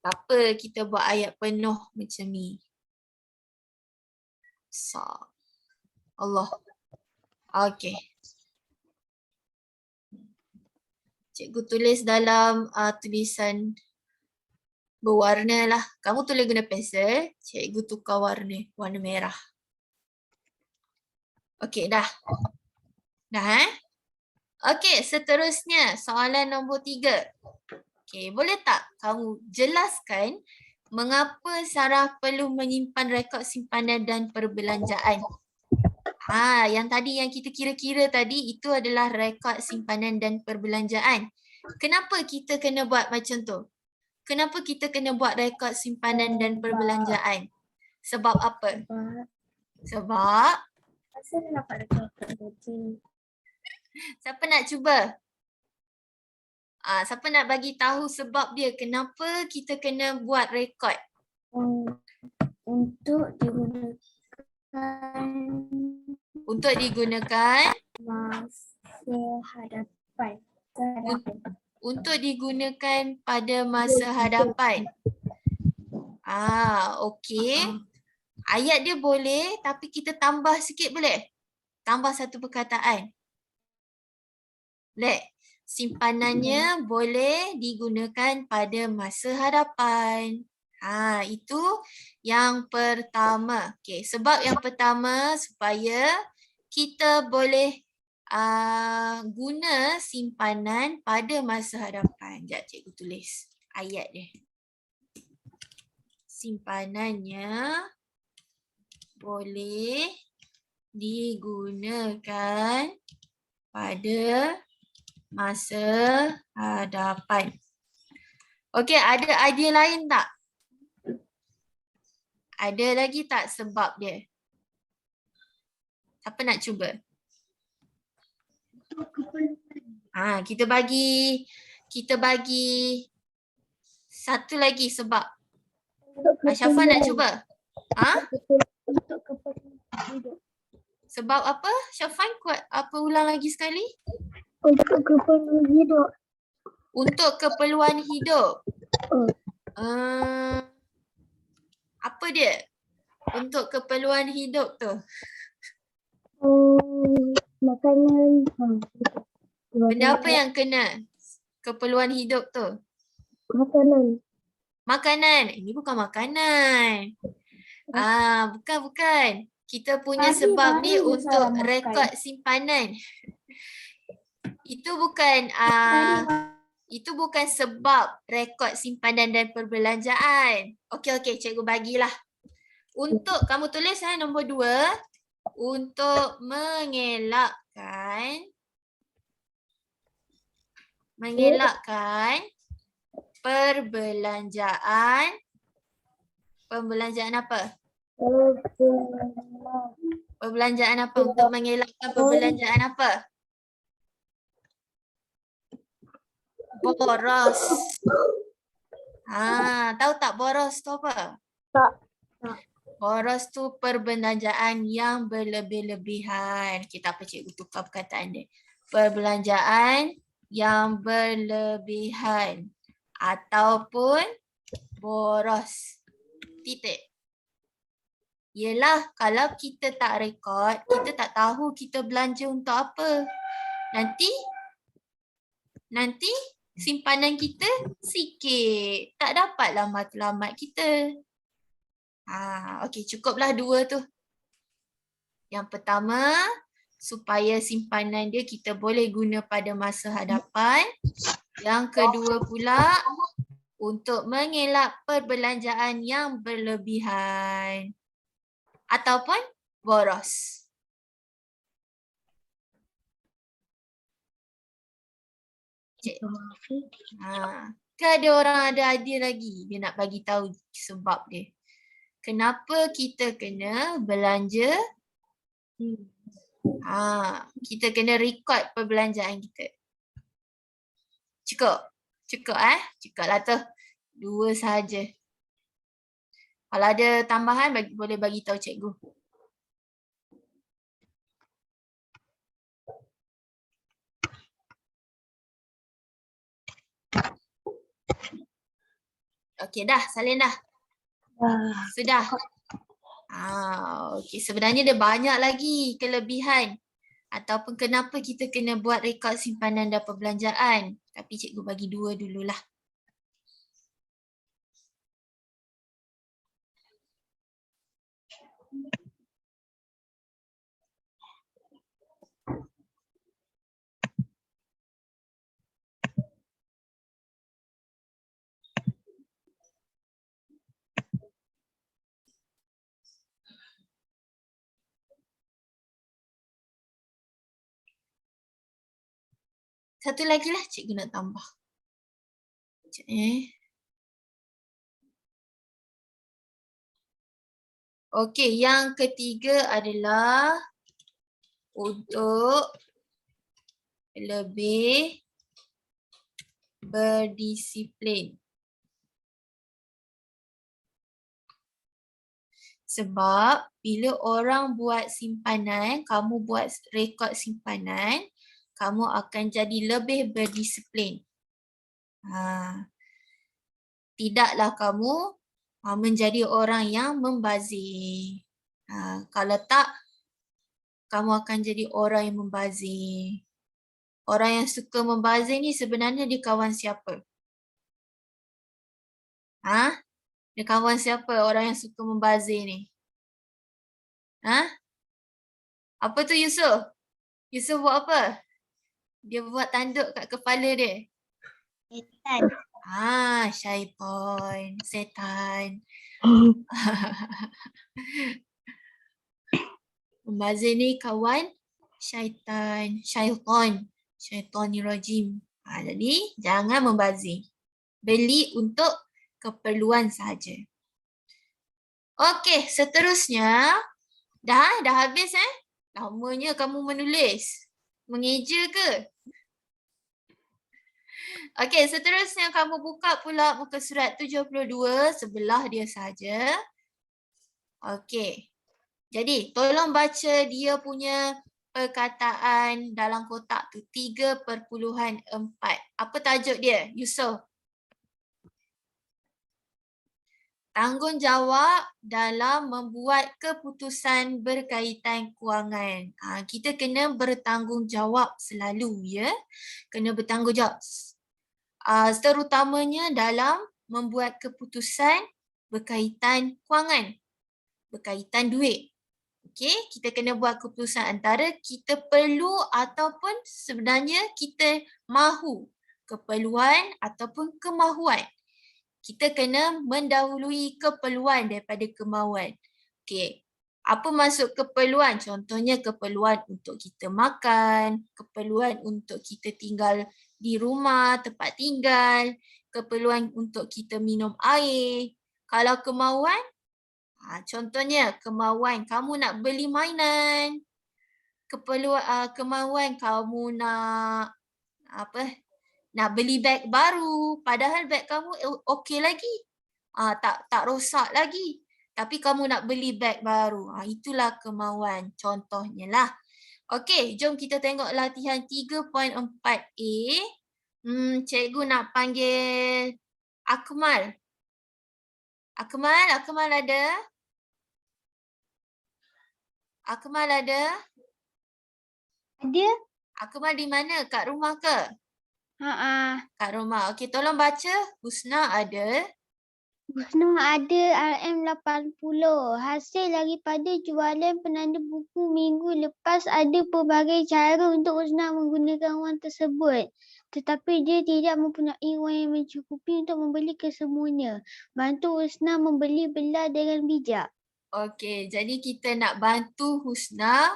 Tak apa kita buat ayat penuh macam ni. Allah. Okey. Cikgu tulis dalam tulisan berwarna lah. Kamu tulis guna pensel, cikgu tukar warna merah. Okey, dah. Dah Okey, seterusnya soalan nombor 3. Okey, boleh tak kamu jelaskan mengapa Sarah perlu menyimpan rekod simpanan dan perbelanjaan? Yang tadi yang kita kira-kira tadi itu adalah rekod simpanan dan perbelanjaan. Kenapa kita kena buat macam tu? Kenapa kita kena buat rekod simpanan dan perbelanjaan? Sebab apa? Sebab Saya dapat rekod gaji. siapa nak cuba? Siapa nak bagi tahu sebab dia kenapa kita kena buat rekod? Untuk digunakan Untuk digunakan masa hadapan. untuk digunakan pada masa hadapan. Okey. Ayat dia boleh tapi kita tambah sikit boleh? Tambah satu perkataan. Boleh? Simpanannya boleh digunakan pada masa hadapan. Itu yang pertama. Okey, sebab yang pertama supaya kita boleh guna simpanan pada masa hadapan. Sekejap cikgu tulis ayat dia. Simpanannya boleh digunakan pada masa hadapan. Okey, ada idea lain tak? Ada lagi tak sebab dia? Siapa nak cuba? Kita bagi satu lagi sebab. Syafa nak cuba? Untuk keperluan hidup. Sebab apa? Syafan kuat ulang lagi sekali? Untuk keperluan hidup. Untuk keperluan hidup. Apa dia? Untuk keperluan hidup tu. Makanan. Benda apa yang kena keperluan hidup tu? Makanan. Makanan. Ini bukan makanan. Bukan. Kita punya Tadi sebab ni baru untuk Sarah makan. rekod simpanan. Itu bukan sebab rekod simpanan dan perbelanjaan. Okey, cikgu bagilah. Untuk kamu tulis nombor 2, untuk mengelakkan perbelanjaan. Perbelanjaan apa? Perbelanjaan apa? Untuk mengelakkan perbelanjaan apa? Boros. Tahu tak boros tu apa? Tak. Boros tu perbelanjaan yang berlebih-lebihan. Kita apa cikgu tukar perkataan dia. Perbelanjaan yang berlebihan ataupun boros. Titik. Yelah, kalau kita tak rekod, kita tak tahu kita belanja untuk apa. Nanti simpanan kita sikit. Tak dapatlah matlamat kita. Okey, cukuplah 2 tu. Yang pertama, supaya simpanan dia kita boleh guna pada masa hadapan. Yang kedua pula, untuk mengelak perbelanjaan yang berlebihan ataupun boros. Ada orang ada idea lagi. Dia nak bagi tahu sebab dia. Kenapa kita kena belanja? Kita kena rekod perbelanjaan kita. Cukup? Cukuplah tu. 2 sahaja. Kalau ada tambahan boleh bagi tahu cikgu. Okey dah, salin dah. Ah, Sudah. Okey, sebenarnya dia banyak lagi kelebihan ataupun kenapa kita kena buat rekod simpanan dan perbelanjaan. Tapi cikgu bagi 2 dululah. Satu lagi lah cikgu nak tambah. Sekejap Okey, yang ketiga adalah untuk lebih berdisiplin. Sebab bila orang buat simpanan, kamu buat rekod simpanan, kamu akan jadi lebih berdisiplin. Tidaklah kamu menjadi orang yang membazir. Kalau tak, kamu akan jadi orang yang membazir. Orang yang suka membazir ni sebenarnya dia kawan siapa? Dia kawan siapa orang yang suka membazir ni? Apa tu Yusof? Yusof buat apa? Dia buat tanduk kat kepala dia. Setan. Syaitan, setan. Membazir ni kawan syaitan, syaitanirrajim. Jadi jangan membazir. Beli untuk keperluan sahaja. Okey, seterusnya dah habis Lamanya kamu menulis. Mengeja ke? Okey, seterusnya kamu buka pula muka surat 72 sebelah dia saja. Okey. Jadi, tolong baca dia punya perkataan dalam kotak tu 3.4. Apa tajuk dia? Yusof. Tanggungjawab dalam membuat keputusan berkaitan kewangan. Kita kena bertanggungjawab selalu ya. Kena bertanggungjawab. Terutamanya dalam membuat keputusan berkaitan kewangan. Berkaitan duit. Okey, kita kena buat keputusan antara kita perlu ataupun sebenarnya kita mahu. Keperluan ataupun kemahuan. Kita kena mendahului keperluan daripada kemahuan. Okey, apa maksud keperluan? Contohnya keperluan untuk kita makan, keperluan untuk kita tinggal di rumah, tempat tinggal, keperluan untuk kita minum air. Kalau kemahuan, contohnya kemahuan kamu nak beli mainan, kemahuan kamu nak nak beli beg baru, padahal beg kamu okey lagi. Tak rosak lagi. Tapi kamu nak beli beg baru. Itulah kemahuan. Contohnya lah. Okey, jom kita tengok latihan 3.4a. Cikgu nak panggil Akmal. Akmal ada? Akmal ada? Ada? Akmal di mana? Kat rumah ke? Kat rumah. Okey, tolong baca. Husna ada. Husna ada RM80. Hasil daripada jualan penanda buku minggu lepas ada pelbagai cara untuk Husna menggunakan wang tersebut. Tetapi dia tidak mempunyai wang yang mencukupi untuk membeli kesemuanya. Bantu Husna membeli belah dengan bijak. Okey, jadi kita nak bantu Husna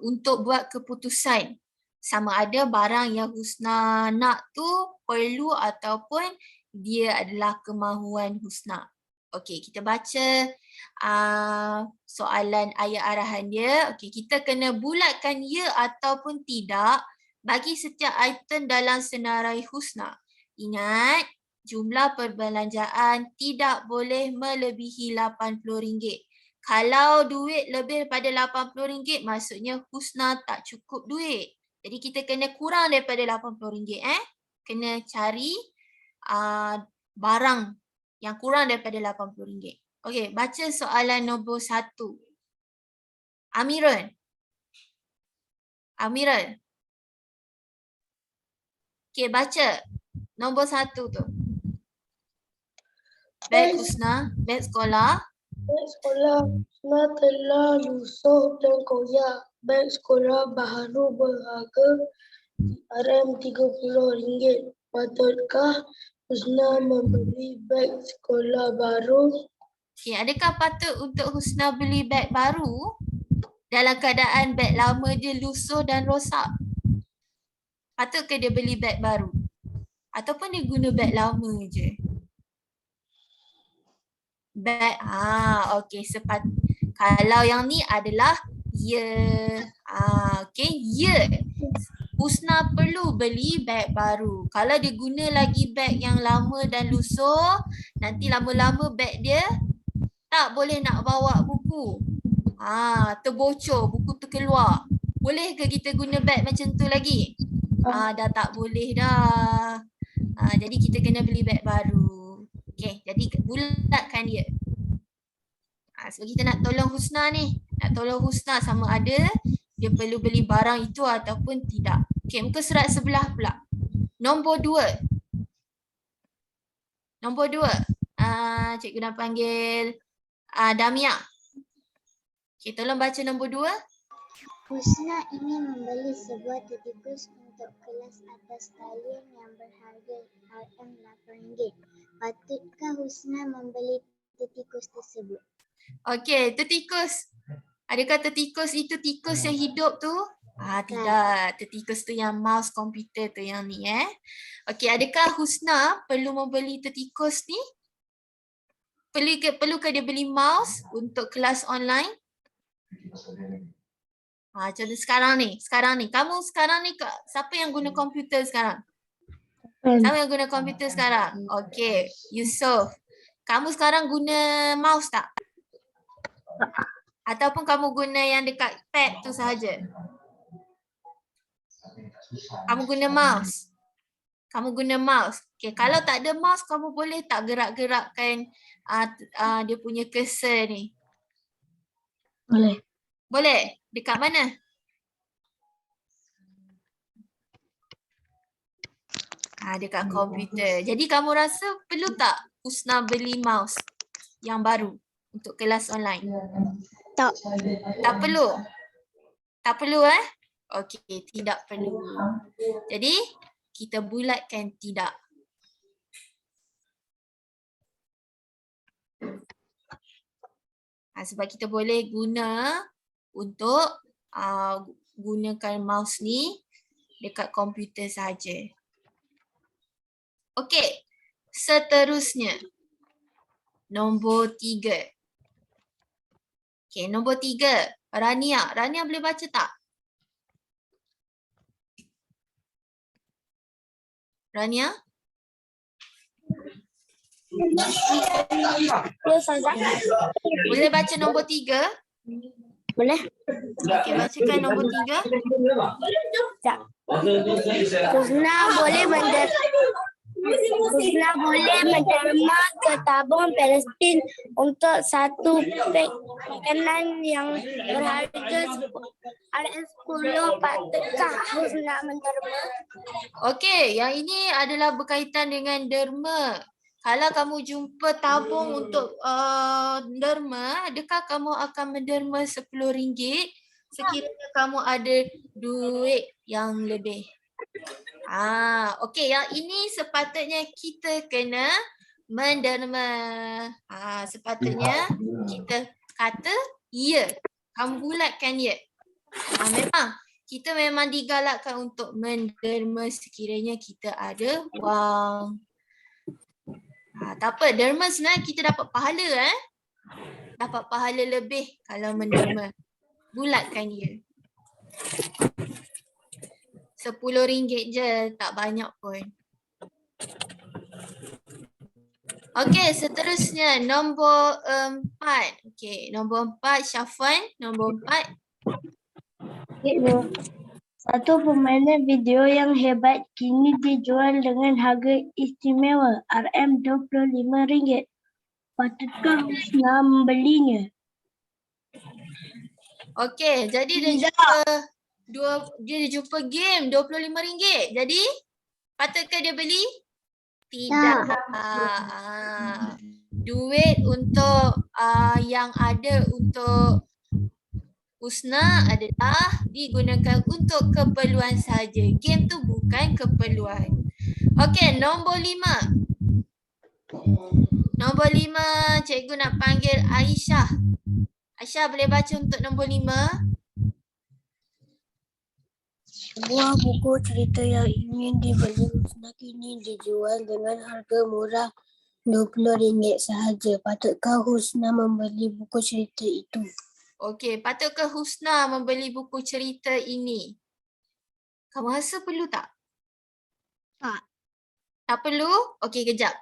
untuk buat keputusan. Sama ada barang yang Husna nak tu perlu ataupun dia adalah kemahuan Husna. Okey, kita baca soalan ayat arahan dia. Okey, kita kena bulatkan ya ataupun tidak bagi setiap item dalam senarai Husna. Ingat, jumlah perbelanjaan tidak boleh melebihi RM80. Kalau duit lebih daripada RM80, maksudnya Husna tak cukup duit. Jadi kita kena kurang daripada RM80. Kena cari barang yang kurang daripada RM80. Okey, baca soalan nombor 1. Amirul. Amirul. Okey, baca nombor 1 tu. Beg Husna, beg sekolah. Beg sekolah Husna telah lusuh dan koyak. Beg sekolah baru berharga RM30. Patutkah Husna membeli beg sekolah baru? Okey, adakah patut untuk Husna beli beg baru dalam keadaan beg lama dia lusuh dan rosak? Patutkah dia beli beg baru? Ataupun dia guna beg lama je? Beg, okey, kalau yang ni adalah ya. Okey, ya. Husna perlu beli beg baru. Kalau dia guna lagi beg yang lama dan lusuh, nanti lama-lama beg dia tak boleh nak bawa buku. Terbocor, buku tu keluar. Boleh ke kita guna beg macam tu lagi? Dah tak boleh dah. Jadi kita kena beli beg baru. Okey, jadi bulatkan dia. Sebab kita nak tolong Husna ni. Nak tolong Husna sama ada dia perlu beli barang itu ataupun tidak. Okey, muka surat sebelah pula. Nombor 2. Nombor 2. Cikgu nak panggil Damia. Okey, tolong baca nombor 2. Husna ingin membeli sebuah tetikus untuk kelas atas talian yang berharga RM8. Patutkah Husna membeli tetikus tersebut? Okey, tetikus. Adakah tetikus itu tikus yang hidup tu? Tidak. Tetikus tu yang mouse komputer tu yang ni Okey, adakah Husna perlu membeli tetikus ni? Perlukah dia beli mouse untuk kelas online? Contoh sekarang ni. Kamu sekarang ni siapa yang guna komputer sekarang? Siapa yang guna komputer sekarang? Okey, Yusof. Kamu sekarang guna mouse tak? Ataupun kamu guna yang dekat pad tu sahaja? Kamu guna mouse? Okey, kalau tak ada mouse, kamu boleh tak gerak-gerakkan dia punya cursor ni? Boleh. Boleh? Dekat mana? Dekat komputer. Jadi kamu rasa perlu tak Husna beli mouse yang baru untuk kelas online? Tak. Tak perlu? Tak perlu Okey, tidak perlu. Jadi kita bulatkan tidak. Sebab kita boleh guna untuk gunakan mouse ni dekat komputer saja. Okey, seterusnya nombor 3. Okey, nombor 3. Rania. Rania boleh baca tak? Rania? Boleh baca nombor 3? Boleh? Okey, bacakan nombor 3. Husna boleh menderma ke tabung Palestin untuk satu pek makanan yang berharga RM10. Patutkah Husna menderma? Okey, yang ini adalah berkaitan dengan derma. Kalau kamu jumpa tabung untuk derma, adakah kamu akan menderma RM10 sekiranya kamu ada duit yang lebih? Okey, yang ini sepatutnya kita kena menderma. Sepatutnya kita kata ya. Kamu bulatkan ya. Kita memang digalakkan untuk menderma sekiranya kita ada wang. Tak apa, derma sebenarnya kita dapat pahala Dapat pahala lebih kalau menderma. Bulatkan ya. RM10 je, tak banyak pun. Okey, seterusnya nombor 4. Okey, nombor 4 Syafwan, nombor 4. Satu permainan video yang hebat kini dijual dengan harga istimewa RM25. Patutkah Husna membelinya? Okey, jadi dia jumpa game RM25. Jadi patutkah dia beli? Tidak. Duit untuk yang ada untuk Husna adalah digunakan untuk keperluan saja. Game tu bukan keperluan. Okey, nombor 5. Nombor 5, cikgu nak panggil Aisyah. Aisyah boleh baca untuk nombor 5? Sebuah buku cerita yang ingin dibeli Husna kini dijual dengan harga murah RM20 sahaja. Patutkah Husna membeli buku cerita itu? Okey, patutkah Husna membeli buku cerita ini? Kamu rasa perlu tak? Tak. Tak perlu? Okey, kejap.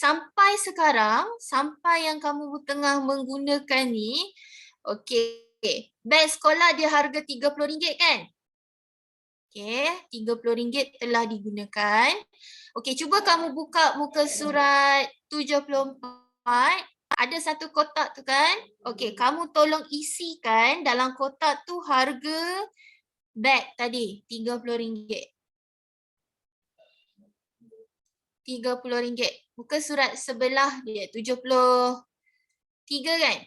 Sampai sekarang, sampai yang kamu tengah menggunakan ni, okey, beg sekolah dia harga RM30 kan? Okey, RM30 telah digunakan. Okey, cuba kamu buka muka surat 74. Ada satu kotak tu kan? Okey, kamu tolong isikan dalam kotak tu harga beg tadi, RM30. RM30. Muka surat sebelah dia 73 kan?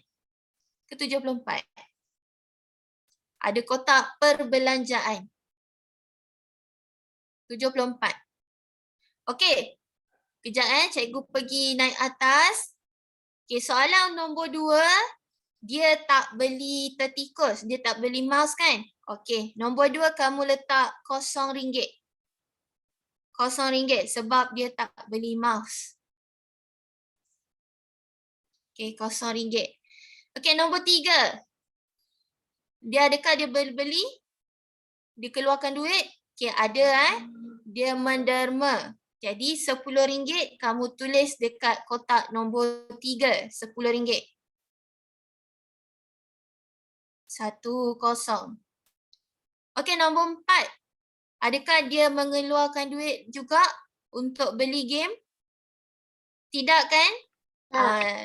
Ke 74? Ada kotak perbelanjaan. 74. Okey. Kejap cikgu pergi naik atas. Okey, soalan nombor 2, dia tak beli tertikus, dia tak beli mouse kan? Okey, nombor 2 kamu letak RM0. RM0 sebab dia tak beli mouse. Okey, RM0. Okey, nombor 3. Dia adakah dia beli? Dia keluarkan duit? Okey, ada Dia menderma. Jadi RM10 kamu tulis dekat kotak nombor 3, RM10. 10. Okey, nombor 4. Adakah dia mengeluarkan duit juga untuk beli game? Tidak kan?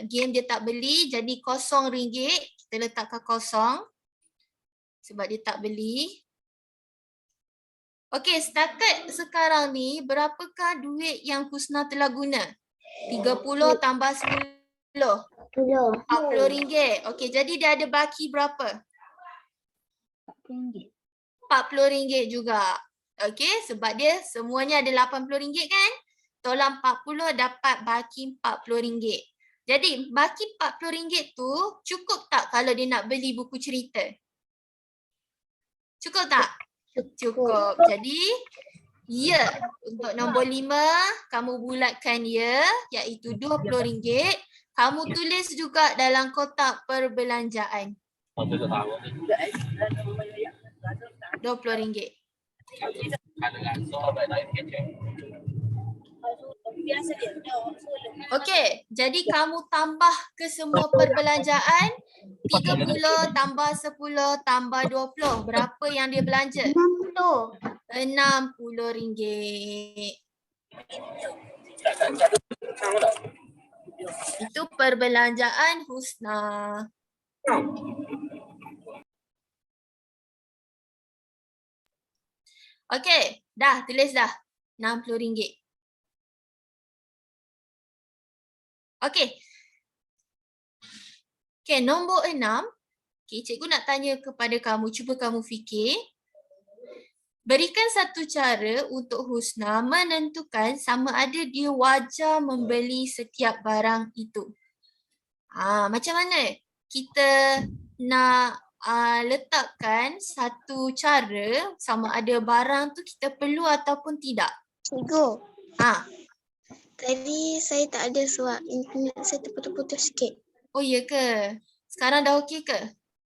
Game dia tak beli, jadi RM0. Kita letakkan kosong sebab dia tak beli. Okey, setakat sekarang ni berapakah duit yang Husna telah guna? 30 tambah 10. RM40. Okey, jadi dia ada baki berapa? RM40 juga. Okey, sebab dia semuanya ada RM80 kan? Tolak 40 dapat baki RM40. Jadi baki RM40 tu cukup tak kalau dia nak beli buku cerita? Cukup tak? Cukup. Jadi ya, untuk nombor 5 kamu bulatkan ya, iaitu RM20. Kamu tulis juga dalam kotak perbelanjaan. RM20. Okey, jadi kamu tambah ke semua perbelanjaan 30 tambah 10 tambah 20. Berapa yang dia belanja? RM60. Itu perbelanjaan Husna. Okey, dah tulis dah. RM60. Okey. Okey, nombor 6. Okey, cikgu nak tanya kepada kamu, cuba kamu fikir. Berikan satu cara untuk Husna menentukan sama ada dia wajar membeli setiap barang itu. Macam mana kita nak letakkan satu cara sama ada barang tu kita perlu ataupun tidak? Cikgu, Tadi saya tak ada suara, internet saya terputus-putus sikit. Oh ya ke? Sekarang dah okey ke?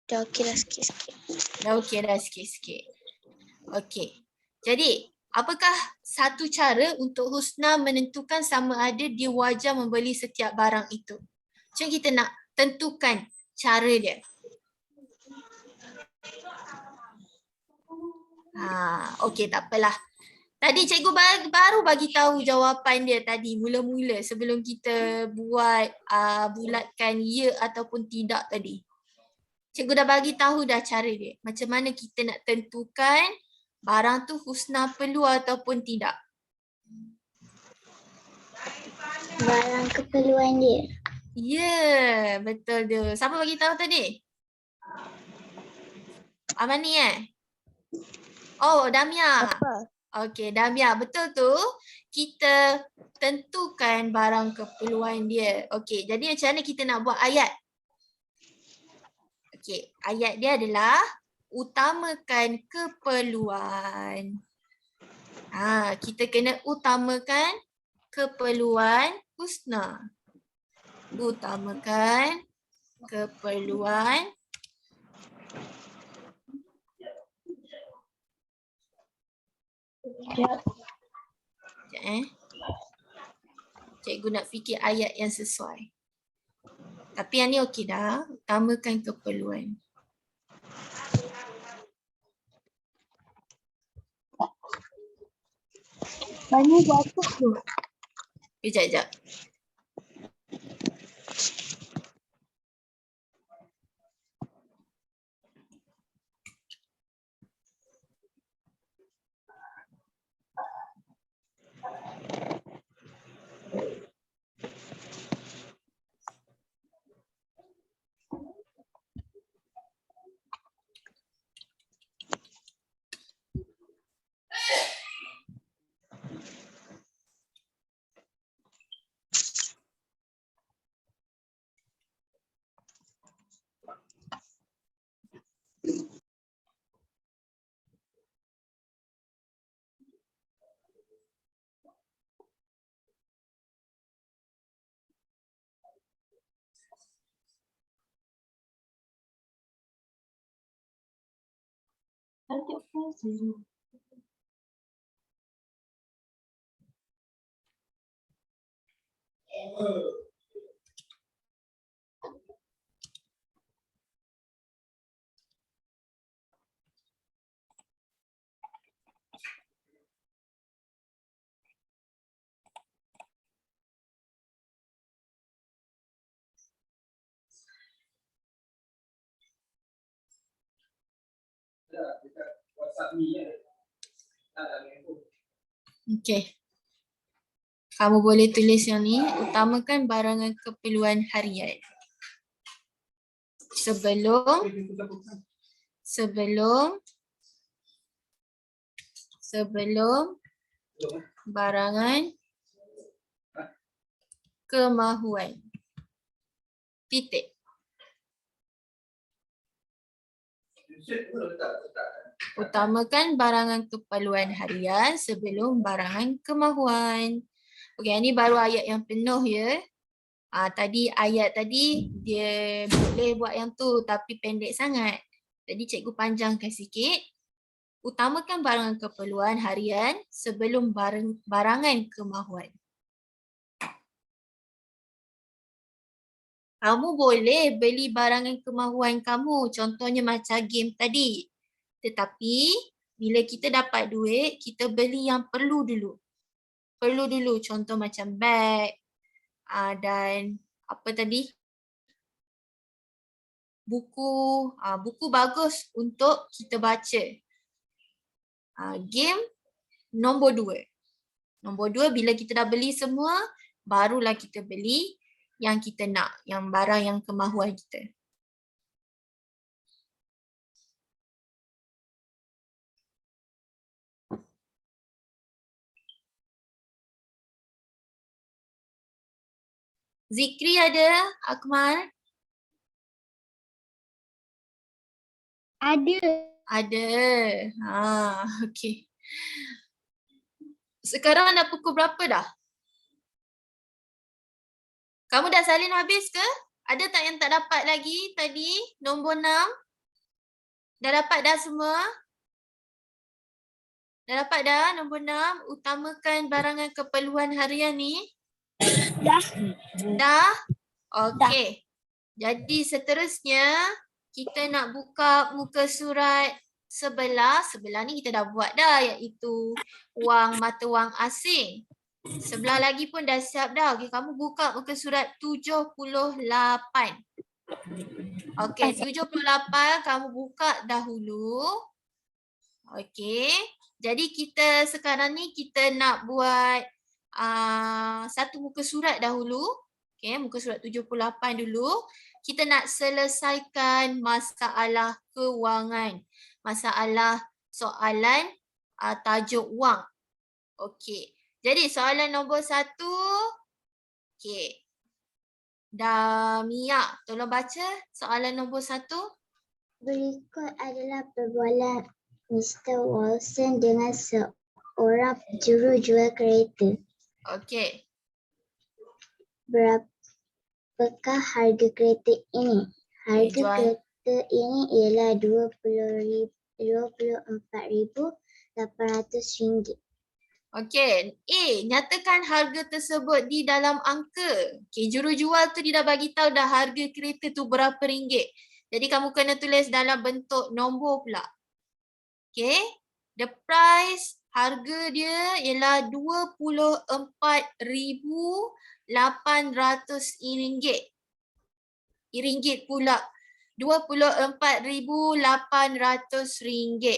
Dah okey dah sikit-sikit. Dah okey dah sikit-sikit. Okey. Jadi, apakah satu cara untuk Husna menentukan sama ada dia wajar membeli setiap barang itu? Macam kita nak tentukan cara dia. Okey, tak apalah. Tadi cikgu baru bagi tahu jawapan dia tadi mula-mula sebelum kita buat bulatkan ya ataupun tidak tadi. Cikgu dah bagi tahu dah cara dia. Macam mana kita nak tentukan barang tu husna perlu ataupun tidak. Barang keperluan dia. Ya, betul tu. Siapa bagi tahu tadi? Amani Oh, Damia. Okey, Damia. Betul tu. Kita tentukan barang keperluan dia. Okey, jadi macam mana kita nak buat ayat? Okey, ayat dia adalah utamakan keperluan. Kita kena utamakan keperluan husna. Utamakan keperluan Sekejap Cikgu nak fikir ayat yang sesuai. Tapi yang ni okey dah. Utamakan keperluan. Banyak buat apa tu? Sekejap. Okey. Kamu boleh tulis yang ni, utamakan barangan keperluan harian. Sebelum barangan kemahuan. Titik. Utamakan barangan keperluan harian sebelum barangan kemahuan. Okey, ini baru ayat yang penuh ya. Tadi ayat tadi dia boleh buat yang tu tapi pendek sangat. Jadi cikgu panjangkan sikit. Utamakan barangan keperluan harian sebelum barangan kemahuan. Kamu boleh beli barangan kemahuan kamu, contohnya macam game tadi. Tetapi bila kita dapat duit, kita beli yang perlu dulu. Contoh macam beg dan apa tadi? Buku bagus untuk kita baca. Game nombor 2. Nombor 2 bila kita dah beli semua, barulah kita beli yang kita nak, yang barang yang kemahuan kita. Zikri ada, Akmal? Ada. Okey. Sekarang dah pukul berapa dah? Kamu dah salin habis ke? Ada tak yang tak dapat lagi tadi? Nombor 6? Dah dapat dah semua? Dah dapat dah nombor 6? Utamakan barangan keperluan harian ni? Dah? Okey. Jadi seterusnya, kita nak buka muka surat sebelah ni kita dah buat dah, iaitu wang mata wang asing. Sebelah lagi pun dah siap dah. Okey, kamu buka muka surat 78. Okey, 78 kamu buka dahulu. Okey. Jadi kita sekarang ni kita nak buat satu muka surat dahulu. Okey, muka surat 78 dulu. Kita nak selesaikan masalah kewangan. Masalah soalan tajuk wang. Okey. Jadi soalan nombor 1. Okey. Damia, tolong baca soalan nombor 1. Berikut adalah perbualan Mr. Wilson dengan seorang jurujual kereta. Okey. Berapakah harga kereta ini? Harga Jual. kereta ini ialah RM24,800. Okey. A, nyatakan harga tersebut di dalam angka. Okey, jurujual tu dia dah bagi tahu dah harga kereta tu berapa ringgit. Jadi kamu kena tulis dalam bentuk nombor pula. Okey. The price, harga dia ialah RM24,800. Ringgit pula. RM24,800.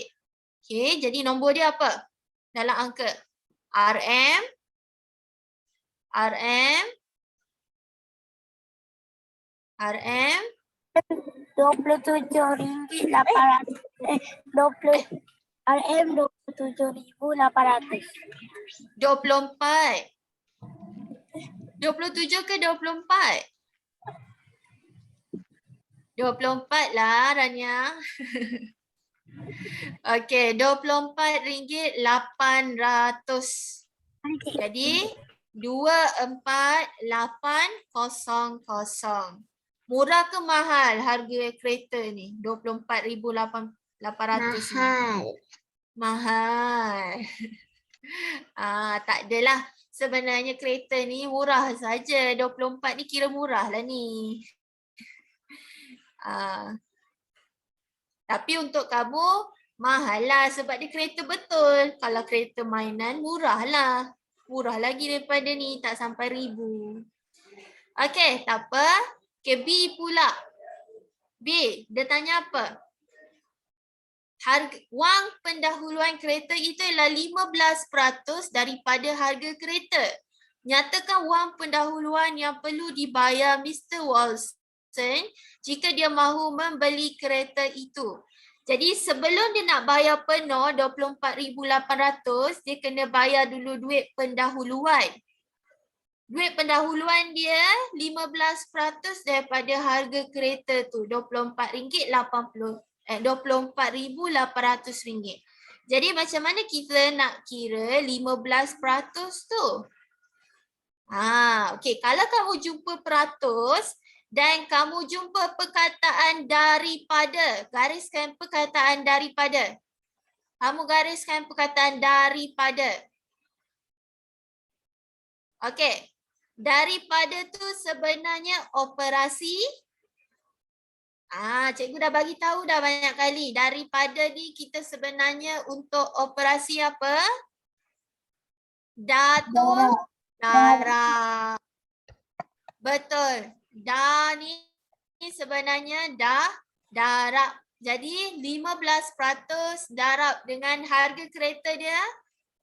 Okey, jadi nombor dia apa? Dalam angka. RM 27,800. RM27,800. 24. 27 ke 24? 24 lah Rania. Okey, RM24,800. Jadi 24,800. Murah ke mahal harga kereta ni? 24,800 ni. Mahal. Tak adalah. Sebenarnya kereta ni murah saja. 24 ni kira murah lah ni. Tapi untuk kamu mahal lah sebab dia kereta betul. Kalau kereta mainan murah lah. Murah lagi daripada ni, tak sampai RM1,000. Okey, tak apa. Okey, B pula. B, dia tanya apa? Harga wang pendahuluan kereta itu ialah 15% daripada harga kereta. Nyatakan wang pendahuluan yang perlu dibayar Mr. Wilson jika dia mahu membeli kereta itu. Jadi sebelum dia nak bayar penuh 24,800, dia kena bayar dulu duit pendahuluan. Duit pendahuluan dia 15% daripada harga kereta tu, RM24,800. Jadi macam mana kita nak kira 15% tu? Okey, kalau kamu jumpa peratus dan kamu jumpa perkataan daripada, gariskan perkataan daripada. Kamu gariskan perkataan daripada. Okey. Daripada tu sebenarnya operasi. Cikgu dah bagi tahu dah banyak kali. Daripada ni kita sebenarnya untuk operasi apa? Datuk darab. Betul. Ni sebenarnya darab. Jadi 15% darab dengan harga kereta dia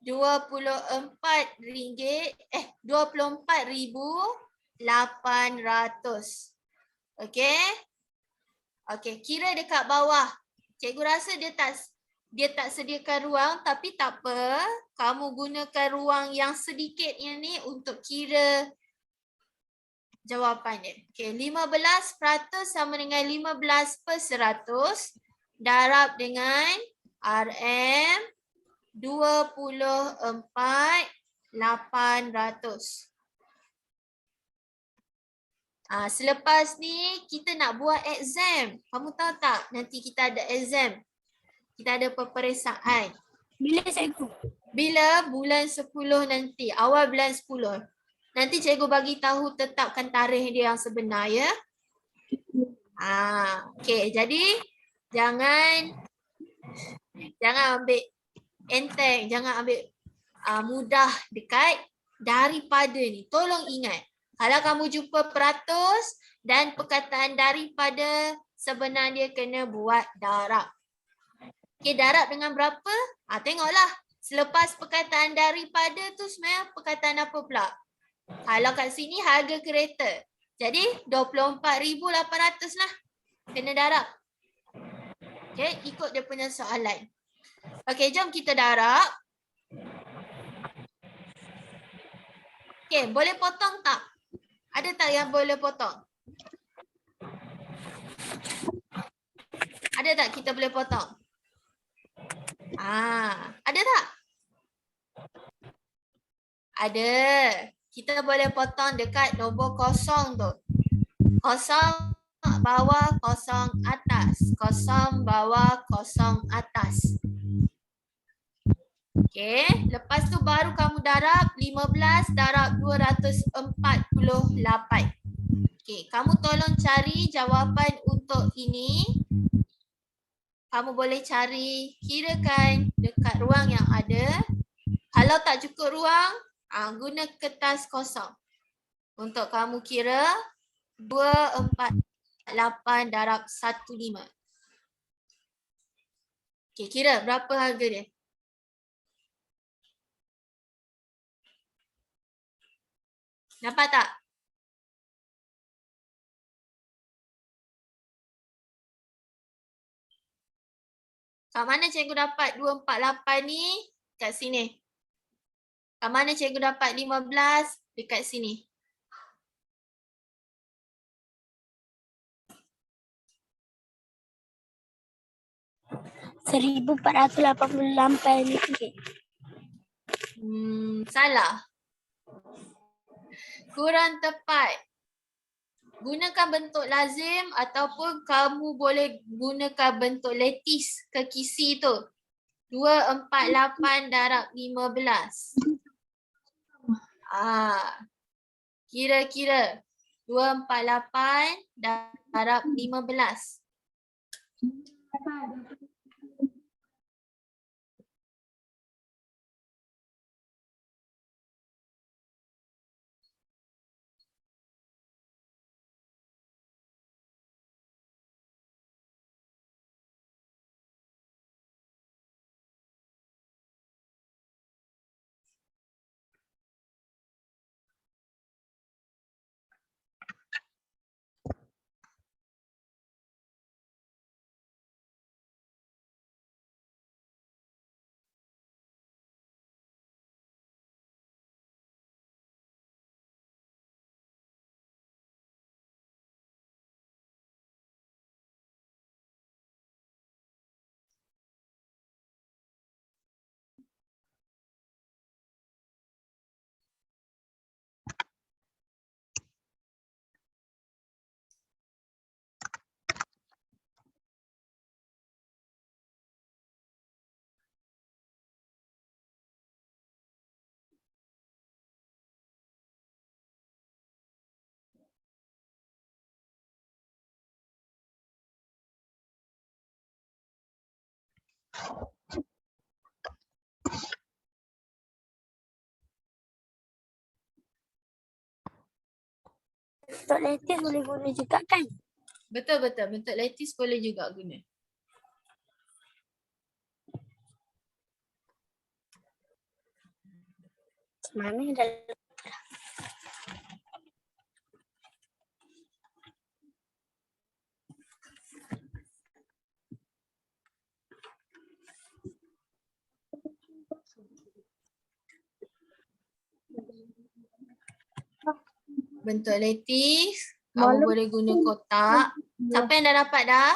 RM24,800. Okey? Okey, kira dekat bawah. Cikgu rasa dia tak sediakan ruang, tapi tak apa. Kamu gunakan ruang yang sedikit ini untuk kira jawapannya. Okey, 15% sama dengan 15/100 darab dengan RM24,800. Selepas ni kita nak buat exam. Kamu tahu tak nanti kita ada exam. Kita ada peperiksaan. Bila cikgu? Bila? Bulan 10 nanti. Awal bulan 10. Nanti cikgu bagi tahu tetapkan tarikh dia yang sebenar ya. Okey, jadi jangan Jangan ambil enteng, jangan ambil mudah dekat daripada ni. Tolong ingat. Kalau kamu jumpa peratus dan perkataan daripada, sebenarnya kena buat darab. Okey, darab dengan berapa? Tengoklah. Selepas perkataan daripada tu sebenarnya perkataan apa pula? Kalau kat sini harga kereta. Jadi 24,800 lah. Kena darab. Okey, ikut dia punya soalan. Okey, jom kita darab. Okey, boleh potong tak? Ada tak yang boleh potong? Ada tak kita boleh potong? Ada tak? Ada. Kita boleh potong dekat nombor kosong tu. Kosong bawah, kosong atas. Kosong bawah, kosong atas. Okey, lepas tu baru kamu darab 15 darab 248. Okey, kamu tolong cari jawapan untuk ini. Kamu boleh cari, kirakan dekat ruang yang ada. Kalau tak cukup ruang, guna kertas kosong. Untuk kamu kira 248 darab 15. Okey, kira berapa harga dia? Nampak tak? Kat mana cikgu dapat 248 ni? Kat sini. Kat mana cikgu dapat 15? Dekat sini. RM1,488. Salah. Kurang tepat. Gunakan bentuk lazim ataupun kamu boleh gunakan bentuk letis ke kisi tu. 248 darab 15. Kira-kira 248 darab 15. Bentuk letis boleh guna juga kan? Betul-betul. Bentuk letis boleh juga guna. Mana dalam Bentuk letis, kamu boleh guna kotak. Siapa yang dah dapat dah?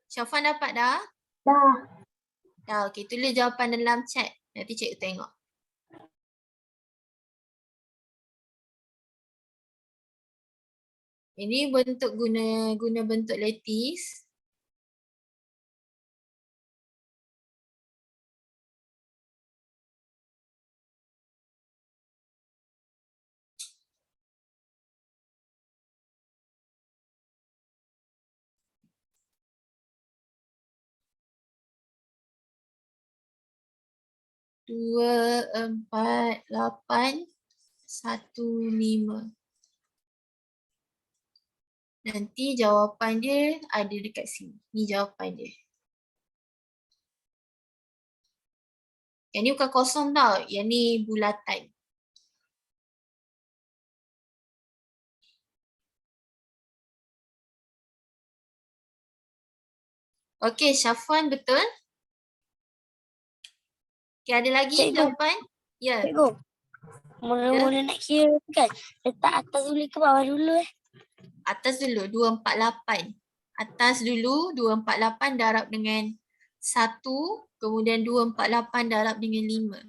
Syafwan dapat dah? dah. Dah, okey. Tulis jawapan dalam chat. Nanti cikgu tengok. Ini bentuk guna bentuk letis. 24815. Nanti jawapan dia ada dekat sini. Ni jawapan dia. Yang ni bukan kosong tau. Yang ni bulatan. Okey, Syafwan betul? Okey, ada lagi Cikgu. jawapan? Ya. Cikgu. Mula-mula nak kira kan. Letak atas dulu ke bawah dulu Atas dulu 248. Atas dulu 248 darab dengan 1, kemudian 248 darab dengan 5.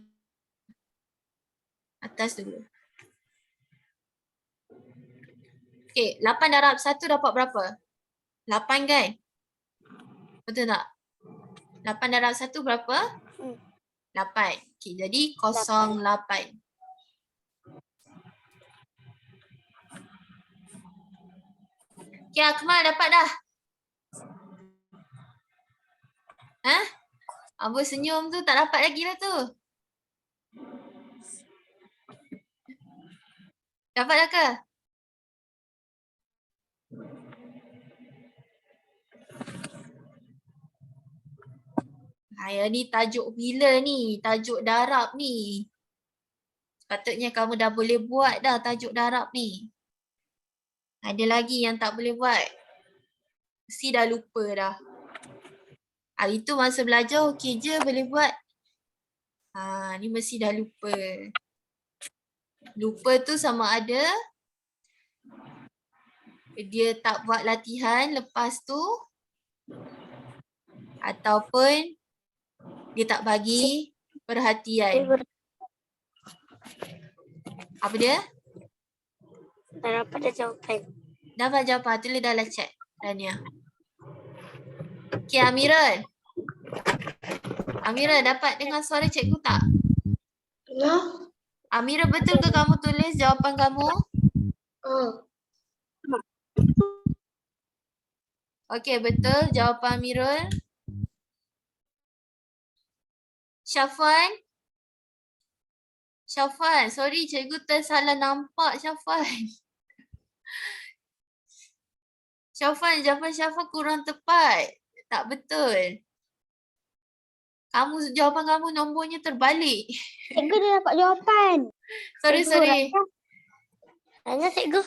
Atas dulu. Okey, 8 darab 1 dapat berapa? 8 kan? Betul tak? 8 darab 1 berapa? 8. Okey, jadi 08. Okey, Akmal dapat dah. Hah? Abang senyum tu tak dapat lagi lah tu. Dapat dah ke? Ayah ni tajuk bila ni? Tajuk darab ni. Sepatutnya kamu dah boleh buat dah tajuk darab ni. Ada lagi yang tak boleh buat. Mesti dah lupa dah. Hari tu masa belajar okey je boleh buat. Ni mesti dah lupa. Lupa tu sama ada dia tak buat latihan lepas tu ataupun dia tak bagi perhatian. Apa dia? Dah dapat dah jawapan. Dapat jawapan. Tulis dalam chat. Dania. Okey, Amirul. Amirul dapat dengar suara cikgu tak? Ya. Amirul, betul ke kamu tulis jawapan kamu? Okey, betul jawapan Amirul. Syafwan. Syafwan, sorry cikgu tersalah nampak Syafwan. Syafwan, jawapan Syafwan kurang tepat. Tak betul. Jawapan kamu nombornya terbalik. Cikgu dah dapat jawapan. Sorry. Tanya cikgu.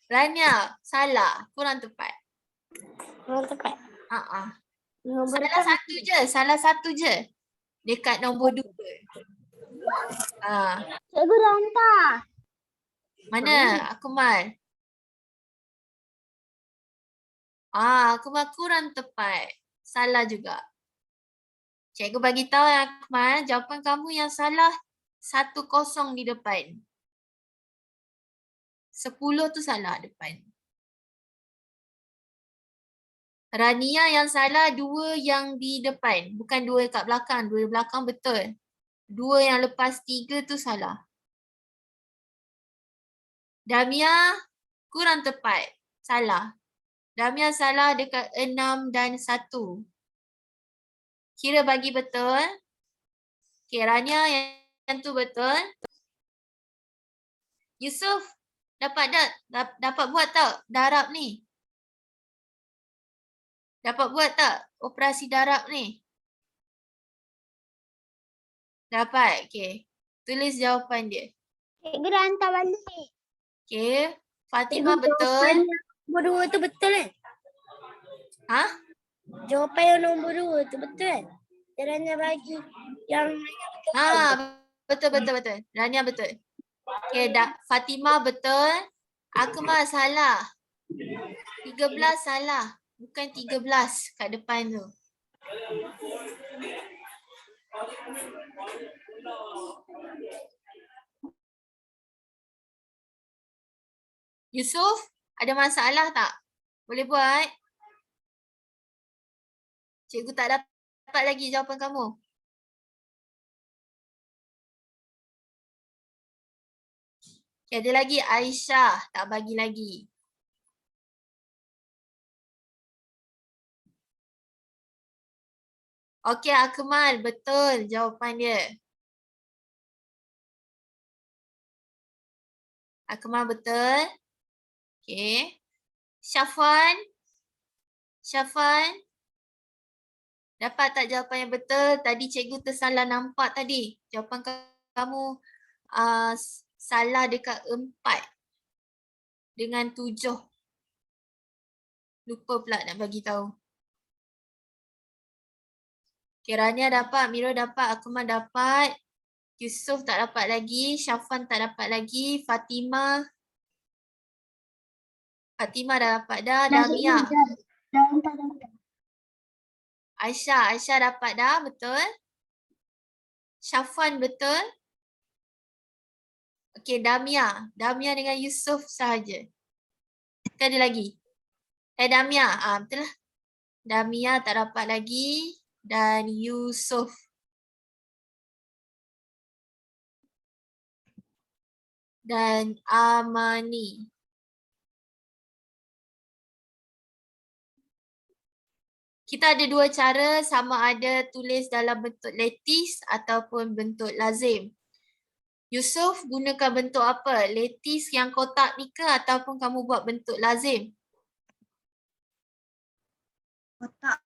Rania, salah. Kurang tepat. Kurang tepat. Nombor Salah satu je. Dekat nombor 2. Cikgu dah hantar. Mana? Akmal. Akmal kurang tepat. Salah juga. Cikgu bagi tahu Akmal, jawapan kamu yang salah 10 di depan. 10 tu salah depan. Rania yang salah 2 yang di depan. Bukan 2 kat belakang. 2 belakang betul. 2 yang lepas 3 tu salah. Damia kurang tepat. Salah. Damia salah dekat 6 dan 1. Kira bagi betul. Okay, Rania yang tu betul. Yusuf, dapat buat tak darab ni? Dapat buat tak operasi darab ni? Dapat, okay. Tulis jawapan dia. Cikgu dah hantar balik. Okay, Fatimah betul. Nombor 2 tu betul kan? Jawapan yang nombor 2 tu betul kan? Caranya bagi yang betul. Betul. Rania betul. Okay, Fatimah betul. Akmal salah. 13 salah. Bukan 13 kat depan tu. Yusuf, ada masalah tak? Boleh buat? Cikgu tak dapat lagi jawapan kamu. Okay, ada lagi Aisyah, tak bagi lagi. Okey, Akmal, betul jawapan dia. Akmal betul. Okey. Syafwan. Syafwan. Dapat tak jawapan yang betul? Tadi cikgu tersalah nampak tadi. Jawapan kamu salah dekat 4 dengan 7. Lupa pula nak bagi tahu. Okay, Rania dapat, Miro dapat, Akmal dapat. Yusof tak dapat lagi, Syafwan tak dapat lagi, Fatimah. Fatimah dah dapat dah, Damia. Aisyah dapat dah, betul. Syafwan betul. Okey, Damia dengan Yusof sahaja. Kan ada lagi? Damia, betul lah. Damia tak dapat lagi dan Yusof. Dan Amani. Kita ada 2 cara, sama ada tulis dalam bentuk letis ataupun bentuk lazim. Yusof gunakan bentuk apa? Letis yang kotak ni ke ataupun kamu buat bentuk lazim? Kotak.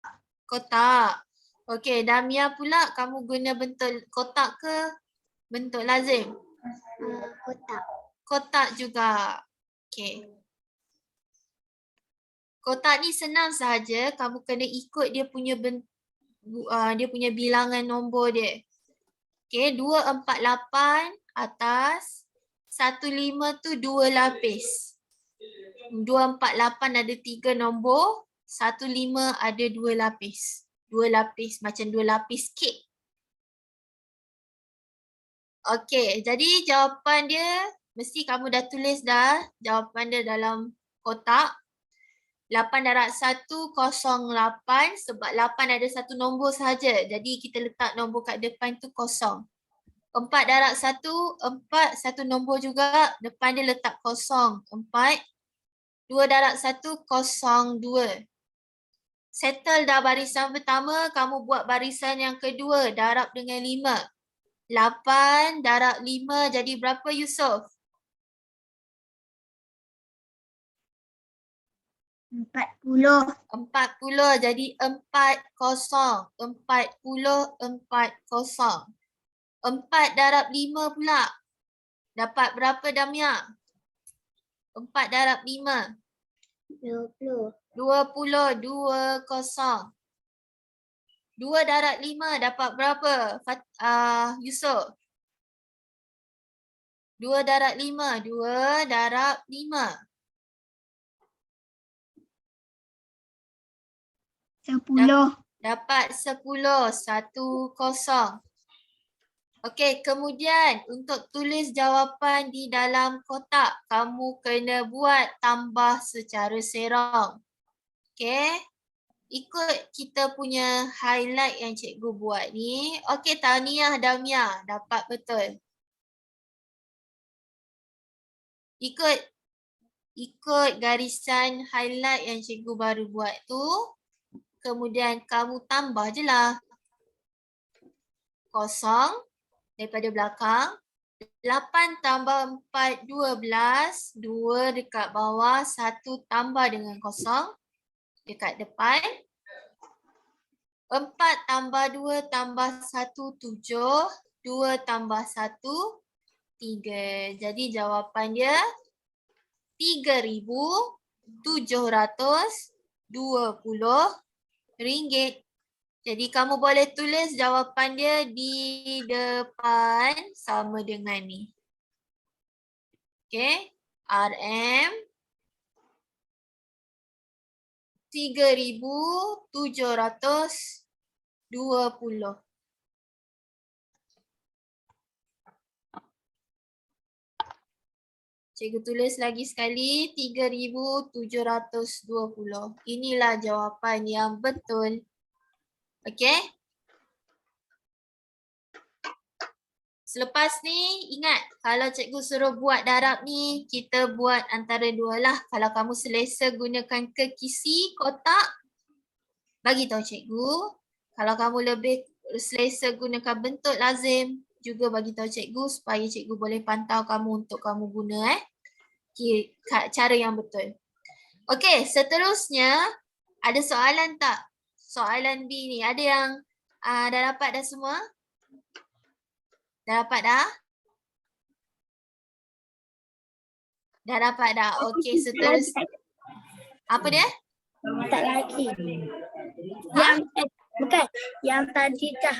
Kotak. Okey, Damia pula kamu guna bentuk kotak ke bentuk lazim? Kotak. Kotak juga. Okey. Kotak ni senang sahaja, kamu kena ikut dia punya bilangan nombor dia. Okey, 248 atas 15 tu 2 lapis. 248 ada 3 nombor, 15 ada 2 lapis. 2 lapis macam 2 lapis kek. Okey, jadi jawapan dia mesti kamu dah tulis dah jawapan dia dalam kotak. 8/108 sebab 8 ada 1 nombor sahaja. Jadi kita letak nombor kat depan tu kosong. 4/1, 4 1 nombor juga, depan dia letak kosong. 4. 2/1 02. Settle dah barisan pertama, kamu buat barisan yang kedua, darab dengan 5. 8 darab 5 jadi berapa Yusof? 40. 40 jadi 40. 40. 4 darab 5 pula. Dapat berapa Damia? 4 darab 5. 20. 20. 20. 2 darab 5 dapat berapa? Yusof. 2 darab 5. 2 darab 5. 10. Dapat 10. 10. Okey, kemudian untuk tulis jawapan di dalam kotak, kamu kena buat tambah secara serong. Okey. Ikut kita punya highlight yang cikgu buat ni. Okey, tahniah Damia, dapat betul. Ikut garisan highlight yang cikgu baru buat tu. Kemudian kamu tambah je lah. 0 daripada belakang. 8 tambah 4, 12. 2 dekat bawah, 1 tambah dengan 0. Dekat depan. 4 tambah 2 tambah 1, 7. 2 tambah 1, 3. Jadi jawapan dia 3,720 ringgit. Jadi kamu boleh tulis jawapan dia di depan sama dengan ni. Okey. RM 3,720. Cikgu tulis lagi sekali 3,720. Inilah jawapan yang betul. Okey. Selepas ni ingat kalau cikgu suruh buat darab ni kita buat antara dua lah. Kalau kamu selesa gunakan kekisi kotak bagi tahu cikgu. Kalau kamu lebih selesa gunakan bentuk lazim juga bagi tahu cikgu supaya cikgu boleh pantau kamu untuk kamu guna cara yang betul. Okey, seterusnya ada soalan tak? Soalan B ni ada yang dah dapat dah semua? Dah dapat dah? Dah dapat dah. Okey, seterusnya. Apa dia? Tak lagi. Yang bukan, yang tadi dah.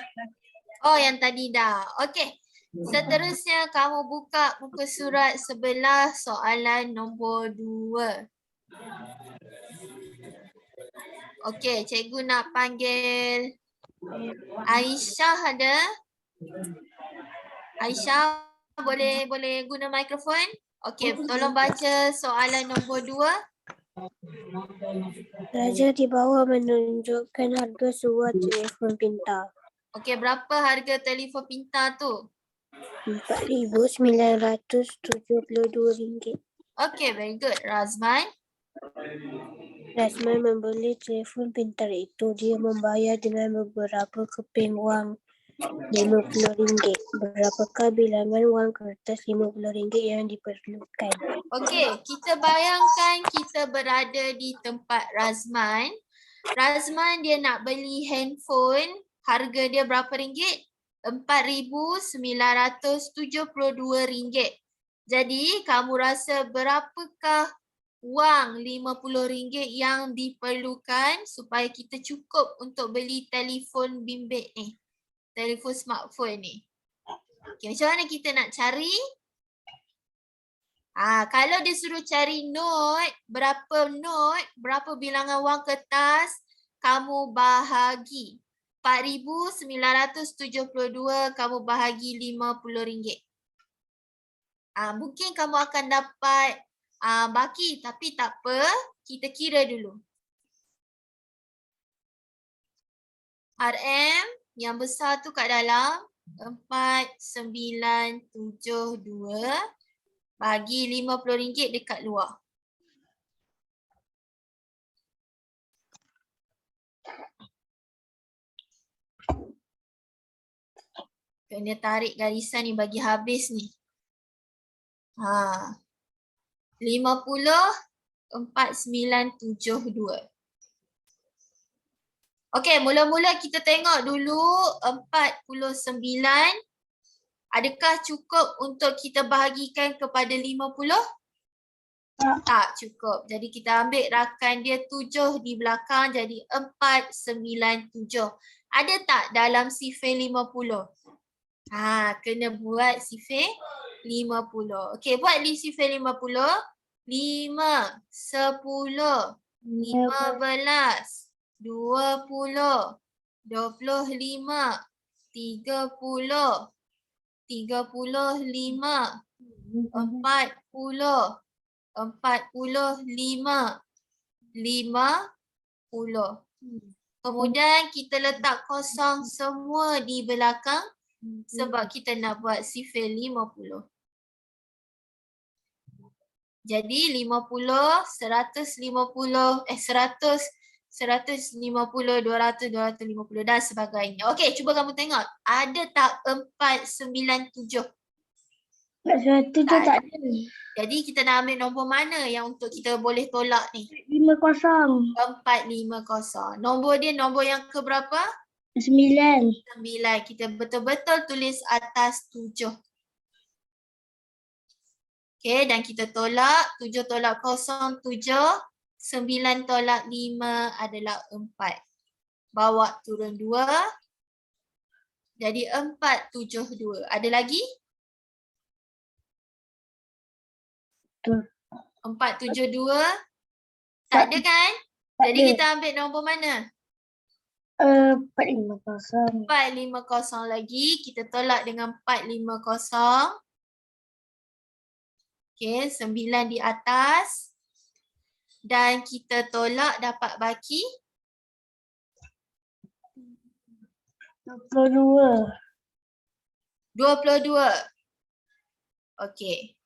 Oh, yang tadi dah. Okey. Seterusnya kamu buka muka surat sebelah soalan nombor 2. Okey, cikgu nak panggil Aisyah ada? Aisyah boleh guna mikrofon? Okey, tolong baca soalan nombor 2. Raja di bawah menunjukkan harga sebuah telefon pintar. Okey, berapa harga telefon pintar tu? RM4,972. Okey, very good. Razman? Rasman membeli telefon pintar itu. Dia membayar dengan beberapa keping wang RM50. Berapakah bilangan wang kertas RM50 yang diperlukan? Okey, kita bayangkan kita berada di tempat Razman. Razman dia nak beli handphone, harga dia berapa ringgit? RM4,972. Jadi kamu rasa berapakah wang RM50 yang diperlukan supaya kita cukup untuk beli telefon bimbit ni? Telefon smartphone ni. Okey, macam mana kita nak cari? Kalau dia suruh cari berapa bilangan wang kertas, kamu bahagi. 4,972 kamu bahagi RM50. Mungkin kamu akan dapat baki, tapi tak apa, kita kira dulu. RM yang besar tu kat dalam 4,972 bagi RM50 dekat luar. Kena tarik garisan ni bagi habis ni. 50,4,972. Okey, mula-mula kita tengok dulu 49. Adakah cukup untuk kita bahagikan kepada 50? Tak cukup. Jadi kita ambil rakan dia 7 di belakang jadi 497. Ada tak dalam sifir 50? Kena buat sifir 50. Okey, buat di sifir 50. 5, 10, 15, 20, 25, 30, 35, 40, 45, 50. Kemudian kita letak kosong semua di belakang sebab kita nak buat sifir 50. Jadi 50, 150, 100, 150, 200, 250 dan sebagainya. Okey, cuba kamu tengok. Ada tak 497? 497 tak ada. Jadi kita nak ambil nombor mana yang untuk kita boleh tolak ni? 50. 450. Nombor dia nombor yang ke berapa? 9. 9. Kita betul-betul tulis atas 7. Okey, dan kita tolak. 7 tolak 0, 7. 9 tolak 5 adalah 4. Bawa turun 2. Jadi 472. Ada lagi? 472. Tak ada kan? Jadi kita ambil nombor mana? 450. 450 lagi. Kita tolak dengan 450. Okey, 9 di atas. Dan kita tolak dapat baki 22. 22. Okey.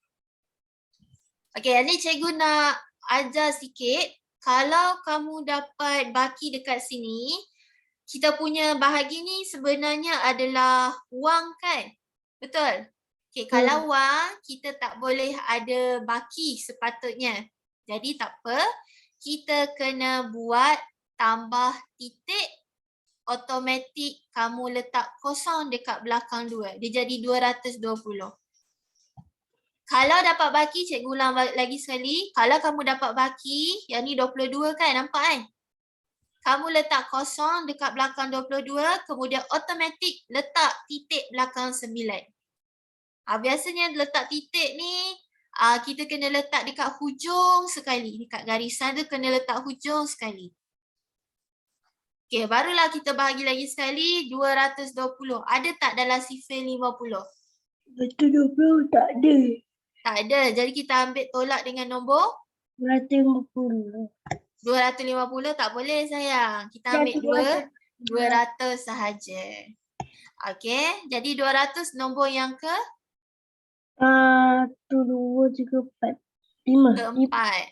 Okey, ni cikgu nak ajar sikit. Kalau kamu dapat baki dekat sini, kita punya bahagi ni sebenarnya adalah wang kan? Betul? Okay, kalau wang, kita tak boleh ada baki sepatutnya. Jadi tak apa, kita kena buat tambah titik, automatik kamu letak kosong dekat belakang 2. Dia jadi 220. Kalau dapat baki, cikgu ulang lagi sekali. Kalau kamu dapat baki, yang ni 22 kan, nampak kan? Kamu letak kosong dekat belakang 22, kemudian automatik letak titik belakang 9. Biasanya letak titik ni, kita kena letak dekat hujung sekali. Dekat garisan tu kena letak hujung sekali. Okey, barulah kita bahagi lagi sekali, 220. Ada tak dalam sifar 50? 220 tak ada. Tak ada. Jadi kita ambil tolak dengan nombor 250. 250 tak boleh sayang. Kita ambil 200 sahaja. Okey, jadi 200 nombor yang ke? 1, 2, 3, 4, 5. Keempat.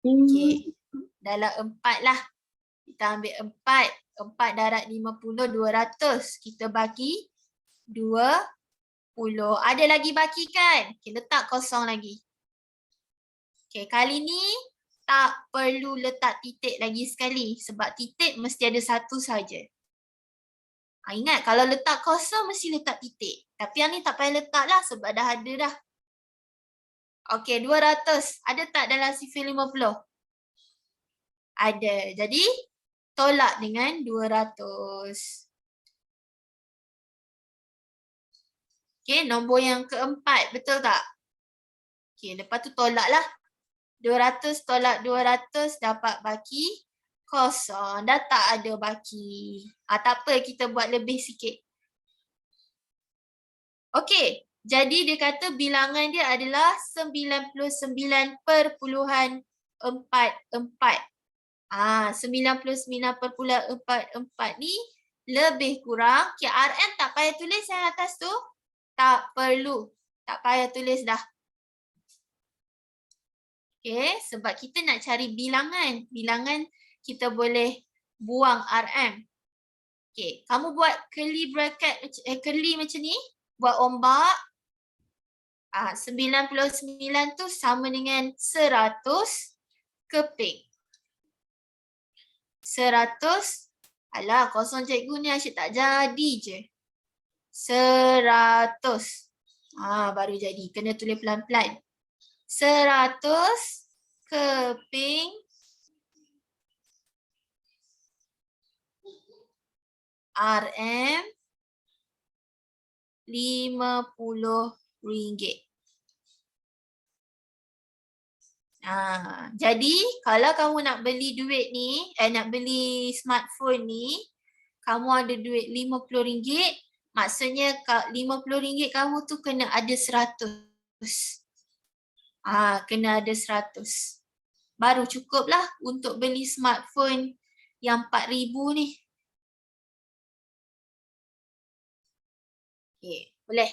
5. Okey, dalam 4 lah. Kita ambil 4. 4 darab 50, 200. Kita bagi 20. Ada lagi baki kan? Okay, letak kosong lagi. Okay, kali ni tak perlu letak titik lagi sekali. Sebab titik mesti ada satu saja. Ingat, kalau letak kosong mesti letak titik. Tapi yang ni tak payah letak lah sebab dah ada dah. Okay, 200. Ada tak dalam sifar 50? Ada. Jadi, tolak dengan 200. Okay, nombor yang keempat. Betul tak? Okay, lepas tu tolak lah. 200 tolak 200 dapat baki kosong. Dah tak ada baki. Tak apa, kita buat lebih sikit. Okey, jadi dia kata bilangan dia adalah 99.44. 99.44 ni lebih kurang. Okay, RM tak payah tulis yang atas tu. Tak perlu. Tak payah tulis dah. Okay, sebab kita nak cari bilangan. Bilangan kita boleh buang RM. Okay, kamu buat curly bracket, curly macam ni. Buat ombak. 99 tu sama dengan 100 keping. 100. Alah, kosong cikgu ni asyik tak jadi je. 100. Baru jadi. Kena tulis pelan-pelan. 100 keping RM RM50. Jadi kalau kamu nak beli duit ni, nak beli smartphone ni, kamu ada duit RM50, maksudnya RM50 kamu tu kena ada 100. Kena ada 100. Baru cukup lah untuk beli smartphone yang 4,000 ni. Okay, boleh.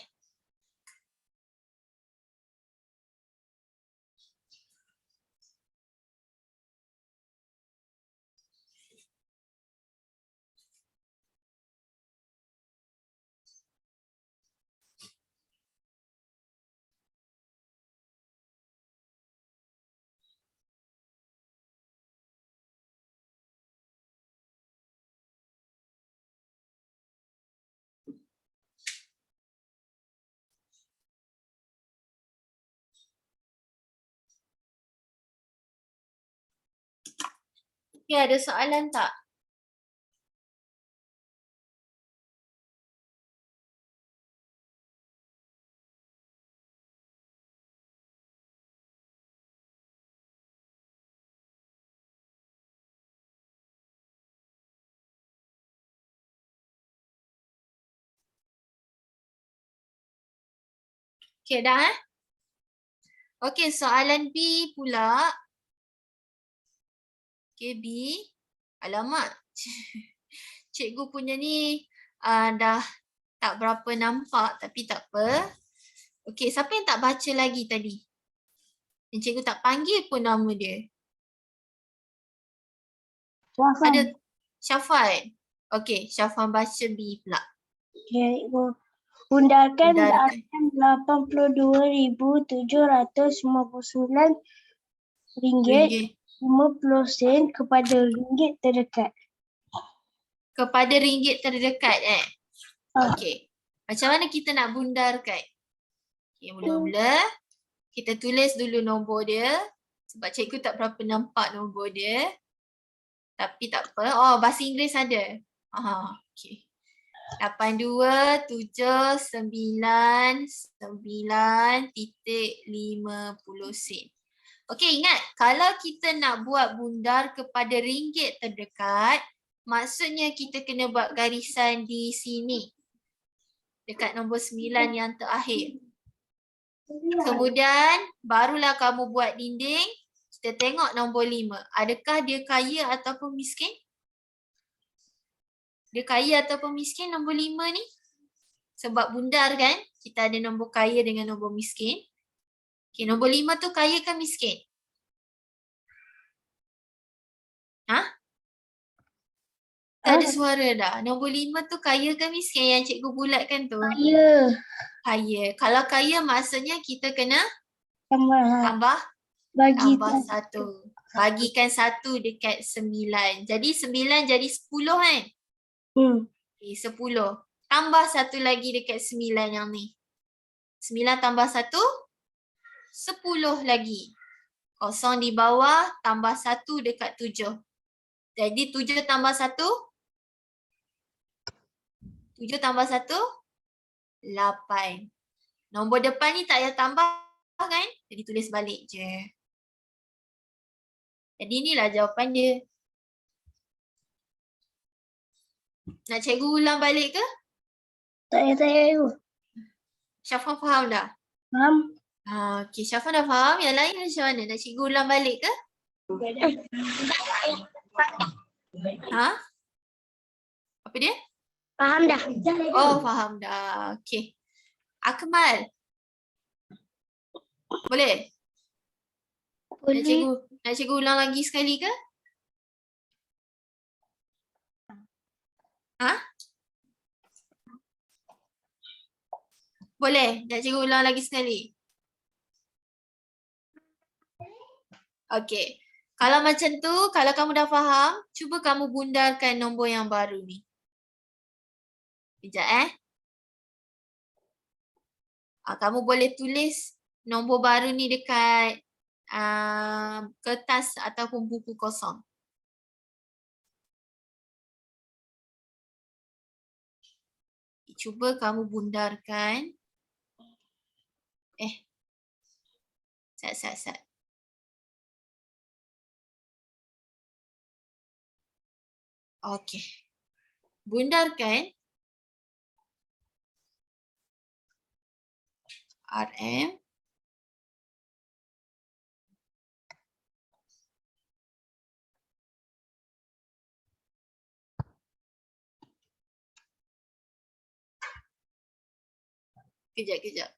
Okay, ada soalan tak? Okay, dah Okay, soalan B pula. Okay, B. Alamak. Cikgu punya ni dah tak berapa nampak tapi tak apa. Okay, siapa yang tak baca lagi tadi? Yang cikgu tak panggil pun nama dia. Syafan. Ada Syafan. Okay, Syafan baca B pula. Okay, Bundarkan Bundarkan. RM82,759 Ringgit 50 sen kepada ringgit terdekat. kepada ringgit terdekat Ah. Okey. Macam mana kita nak bundarkan? Okey, mula-mula kita tulis dulu nombor dia. Sebab cikgu tak berapa nampak nombor dia. Tapi tak apa. Oh, bahasa Inggeris ada. Okey. 82,799.50 sen. Okey, ingat kalau kita nak buat bundar kepada ringgit terdekat, maksudnya kita kena buat garisan di sini. Dekat nombor 9 yang terakhir. Kemudian barulah kamu buat dinding. Kita tengok nombor 5. Adakah dia kaya ataupun miskin? Dia kaya ataupun miskin nombor 5 ni? Sebab bundar kan? Kita ada nombor kaya dengan nombor miskin. Okay, nombor 5 tu kaya ke miskin? Tak ada suara dah. Nombor 5 tu kaya ke miskin yang cikgu bulatkan tu? Ya. Kaya. Kalau kaya maksudnya kita kena tambah Bagi tambah 1. Bagikan 1 dekat 9. Jadi 9 jadi 10 kan? Okay, 10. Tambah 1 lagi dekat 9 yang ni. 9 tambah 1, 10 lagi. Kosong di bawah tambah 1 dekat 7. Jadi 7 tambah 1, 7 tambah 1, 8. Nombor depan ni tak payah tambah kan? Jadi tulis balik je. Jadi inilah jawapan dia. Nak cikgu ulang balik ke? Tak payah. Syafan faham dah? Faham? Okey, Syafan dah faham. Yang lain macam mana? Nak cikgu ulang balik ke? Apa dia? Faham dah. Oh, faham dah. Okey. Akmal. Boleh? Nak cikgu ulang lagi sekali ke? Boleh? Nak cikgu ulang lagi sekali? Okey. Kalau macam tu, kalau kamu dah faham, cuba kamu bundarkan nombor yang baru ni. Sekejap kamu boleh tulis nombor baru ni dekat kertas ataupun buku kosong. Cuba kamu bundarkan. Sat. Okey. Bundarkan RM Kejap.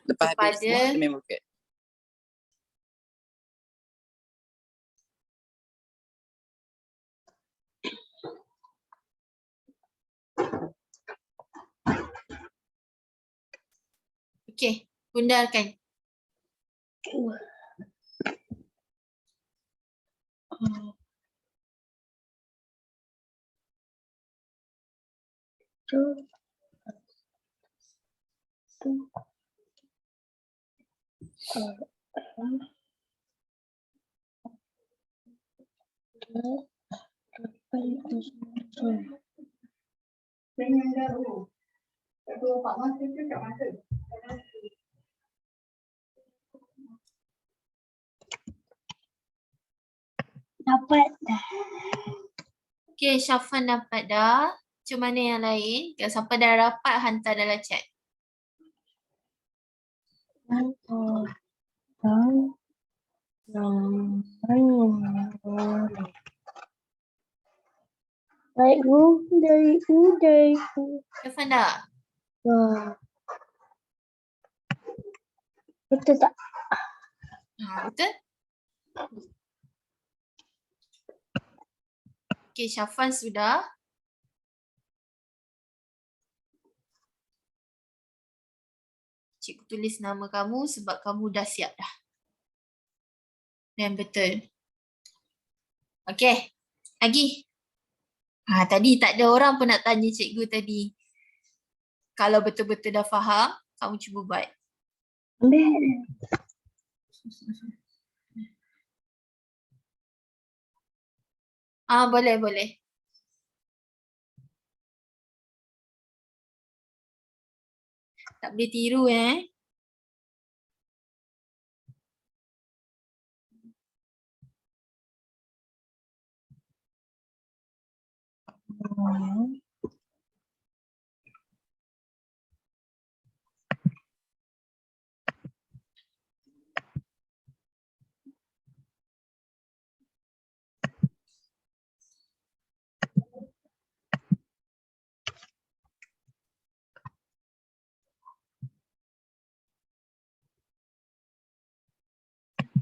Lepas habis Kepada- semua kita main roket. Okey, bundarkan. Dapat dah. Okey, Syafan dapat dah. Macam mana yang lain? Kalau siapa dah dapat, hantar dalam chat. Dari Syafan dah? Betul tak? Betul? Okey, Syafan sudah. Cikgu tulis nama kamu sebab kamu dah siap dah. Dan betul. Okey, lagi. Tadi tak ada orang pun nak tanya cikgu tadi. Kalau betul-betul dah faham, kamu cuba buat. Boleh, boleh. Tak boleh tiru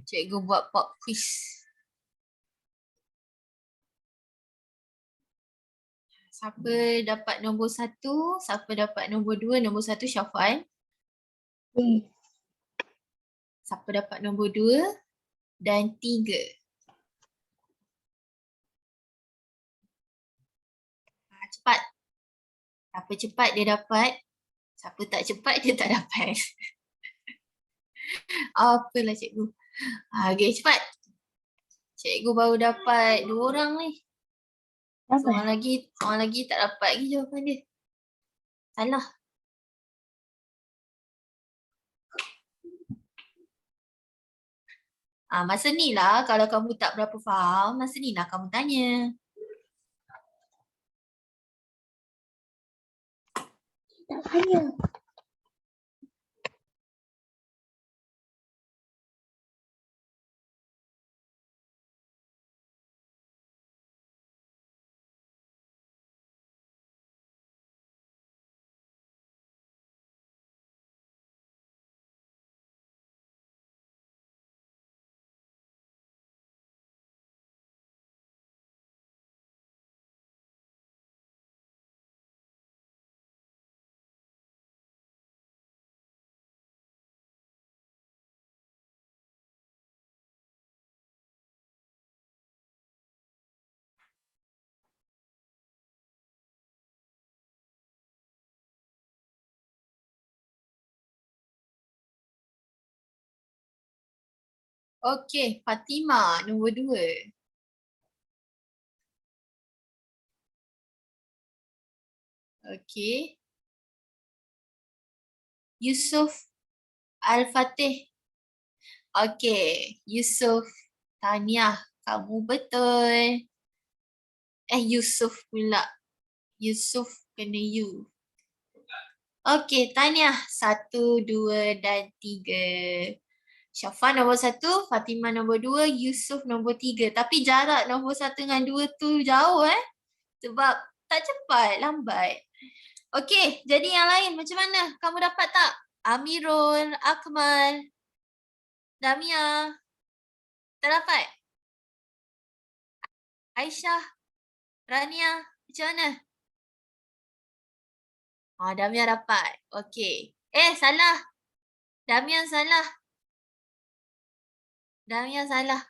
Cikgu buat pop quiz. Siapa dapat nombor 1, siapa dapat nombor 2, nombor 1 Syafwan. Siapa dapat nombor 2 dan 3. Cepat. Siapa cepat dia dapat. Siapa tak cepat dia tak dapat. Apalah cikgu. Okay, cepat. Cikgu baru dapat 2 orang ni. Seorang lagi tak dapat lagi jawapan dia. Salah. Masa ni lah kalau kamu tak berapa faham, masa ni lah kamu tanya. Tak tanya. Okey, Fatimah nombor 2. Okey. Yusuf Al-Fatih. Okey, Yusuf Tahniah, kamu betul. Yusuf pula. Yusuf kena you. Okey, Tahniah. 1, 2 dan 3. Syafwan nombor 1, Fatimah nombor 2, Yusuf nombor 3. Tapi jarak nombor 1 dengan 2 tu jauh sebab tak cepat, lambat. Okey, jadi yang lain macam mana? Kamu dapat tak? Amirul, Akmal, Damia. Tak dapat? Aisyah, Rania, macam mana? Damia dapat. Okey. Salah. Damia salah. Damia salah.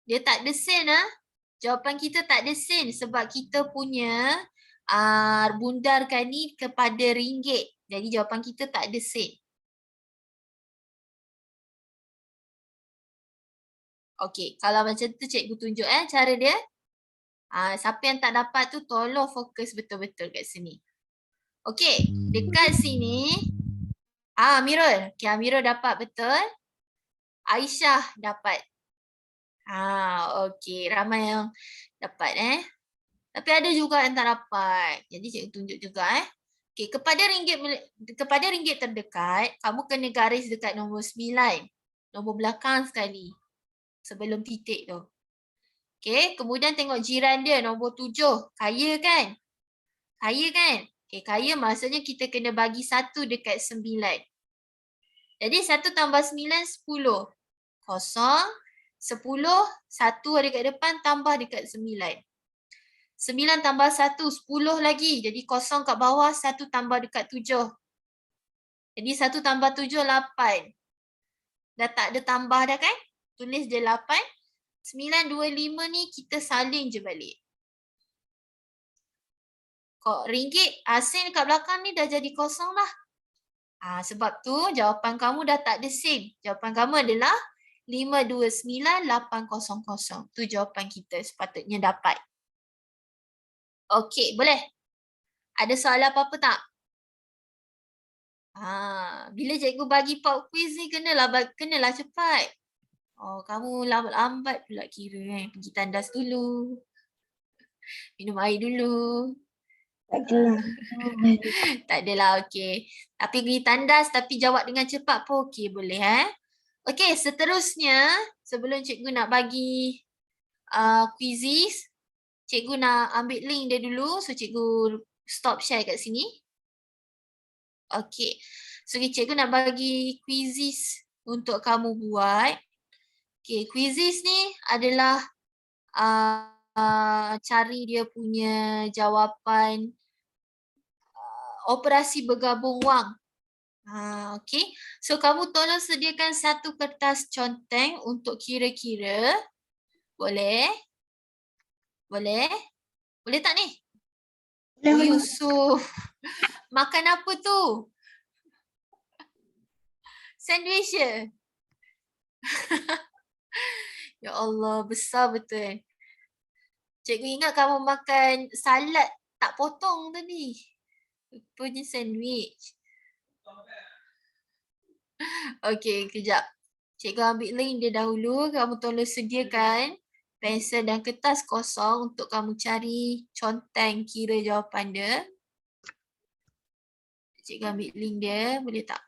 Dia tak ada sen Jawapan kita tak ada sen sebab kita punya bundarkan ni kepada ringgit. Jadi jawapan kita tak ada sen. Okey, kalau macam tu cikgu tunjuk cara dia. Siapa yang tak dapat tu tolong fokus betul-betul kat sini. Okey, dekat sini Amirul. Okey, Amirul dapat betul. Aisyah dapat. Okey, ramai yang dapat Tapi ada juga yang tak dapat. Jadi cikgu tunjuk juga Okey, kepada ringgit terdekat, kamu kena garis dekat nombor 9. Nombor belakang sekali. Sebelum titik tu. Okey, kemudian tengok jiran dia nombor 7. Kaya kan? Kaya kan? Okey, kaya maksudnya kita kena bagi 1 dekat 9. Jadi 1 tambah 9, 10. Kosong, 10, 1 ada kat depan tambah dekat 9. 9 tambah 1, 10 lagi. Jadi kosong kat bawah, 1 tambah dekat 7. Jadi 1 tambah 7, 8. Dah tak ada tambah dah kan? Tulis je 8. 9, 2, 5 ni kita salin je balik. Kok ringgit asing kat belakang ni dah jadi kosong dah. Sebab tu jawapan kamu dah tak ada sen. Jawapan kamu adalah 529,800. Tu jawapan kita sepatutnya dapat. Okey, boleh? Ada soalan apa-apa tak? Bila cikgu bagi pop quiz ni kenalah cepat. Oh, kamu lambat pula kira kan. Pergi tandas dulu. Minum air dulu. Tak adalah. Tak adalah, okey. Tapi pergi tandas tapi jawab dengan cepat pun okey boleh Okey, seterusnya sebelum cikgu nak bagi quizzes, cikgu nak ambil link dia dulu. So cikgu stop share kat sini. Okey. So cikgu nak bagi quizzes untuk kamu buat. Okey, quizzes ni adalah cari dia punya jawapan operasi bergabung wang. Okey. So kamu tolong sediakan satu kertas conteng untuk kira-kira. Boleh? Boleh? Boleh tak ni? Oh Yusuf. Makan apa tu? Sandwich je? Ya Allah, besar betul. Cikgu ingat kamu makan salad tak potong tadi. Rupanya sandwich. Okey, kejap. Cikgu ambil link dia dahulu. Kamu tolong sediakan pensel dan kertas kosong untuk kamu cari conteng kira jawapan dia. Cikgu ambil link dia, boleh tak?